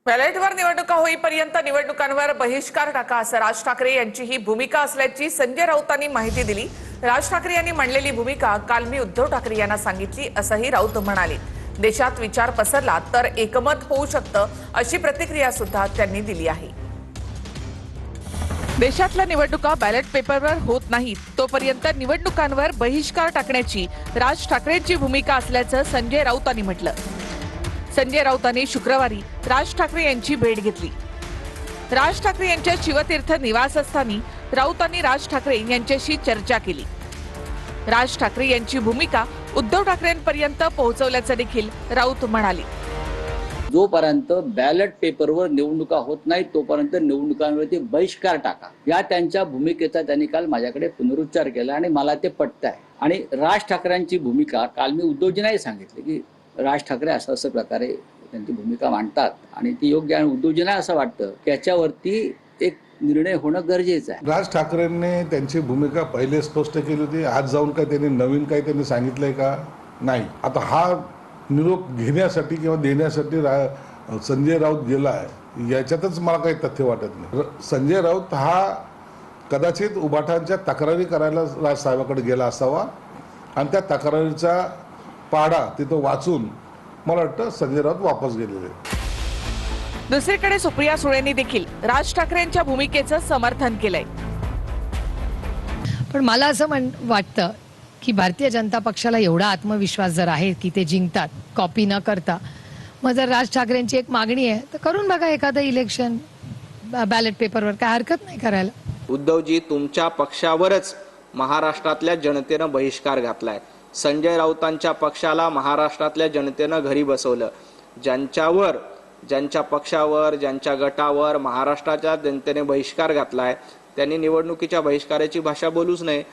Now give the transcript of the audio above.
बॅलेटवर निवडणुका होईपर्यंत निवडणुकांवर बहिष्कार टाका असं राज ठाकरे यांची ही भूमिका असल्याची संजय राऊतांनी माहिती दिली। राज ठाकरे यांनी मांडलेली भूमिका काल मी उद्धव ठाकरे यांना सांगितली असंही राऊत म्हणाले। देशात विचार पसरला तर एकमत होऊ शकतं अशी प्रतिक्रिया सुद्धा त्यांनी दिली आहे। देशातल्या निवडणुका बॅलेट पेपरवर होत नाहीत तोपर्यंत निवडणुकांवर बहिष्कार टाकण्याची राज ठाकरेंची भूमिका असल्याचं संजय राऊतांनी म्हटलं। संजय राऊतांनी शुक्रवारी राज ठाकरे यांची भेट घेतली। राज ठाकरे यांच्या शिवतीर्थ निवासस्थानी राऊतांनी राज ठाकरे यांच्याशी चर्चा केली। राज ठाकरे यांची भूमिका उद्धव ठाकरेंपर्यंत पोहोचवल्याचं देखील राऊत म्हणाले। जोपर्यंत बॅलेट पेपरवर निवडणुका होत नाही तोपर्यंत निवडणुकांवरती बहिष्कार टाका या त्यांच्या भूमिकेचा त्यांनी काल माझ्याकडे पुनरुच्चार केला आणि मला ते पटत आहे। आणि राज ठाकरेंची भूमिका काल मी उद्धवजींनाही सांगितले की राज ठाकरे असं प्रकारे त्यांची भूमिका मांडतात आणि ती योग्य आहे। उद्धवजींना असं वाटतं की याच्यावरती एक निर्णय होणं गरजेचं आहे। राज ठाकरेंनी त्यांची भूमिका पहिले स्पष्ट केली होती। आज जाऊन काय त्यांनी नवीन काही त्यांनी सांगितलंय का? नाही। आता हा निरोप घेण्यासाठी किंवा देण्यासाठी संजय राऊत गेला आहे याच्यातच मला काही तथ्य वाटत नाही। संजय राऊत हा कदाचित उबाठांच्या तक्रारी करायला राज साहेबांकडे गेला असावा आणि त्या तक्रारीचा पाडा तिथं वाचून मला वाटतं संजय राऊत वापस गेलेले। दुसरीकडे सुप्रिया सुळेंनी देखील राज ठाकरेंच्या भूमिकेचं समर्थन केलंय। पण मला असं वाटतं की भारतीय जनता पक्षाला एवढा आत्मविश्वास जर आहे की ते जिंकतात कॉपी न करता, मग जर राज ठाकरेंची एक मागणी आहे तर करून बघा एखादं इलेक्शन बॅलेट पेपरवर, काय हरकत नाही करायला। उद्धवजी, तुमच्या पक्षावरच महाराष्ट्रातल्या जनतेनं बहिष्कार घातलाय। संजय राऊतांच्या पक्षाला महाराष्ट्रातल्या जनतेनं घरी बसवलं। ज्यांच्या पक्षावर ज्यांच्या गटावर महाराष्ट्राच्या जनतेने बहिष्कार घातलाय त्यांनी निवडणुकीच्या बहिष्काराची भाषा बोलूच नये।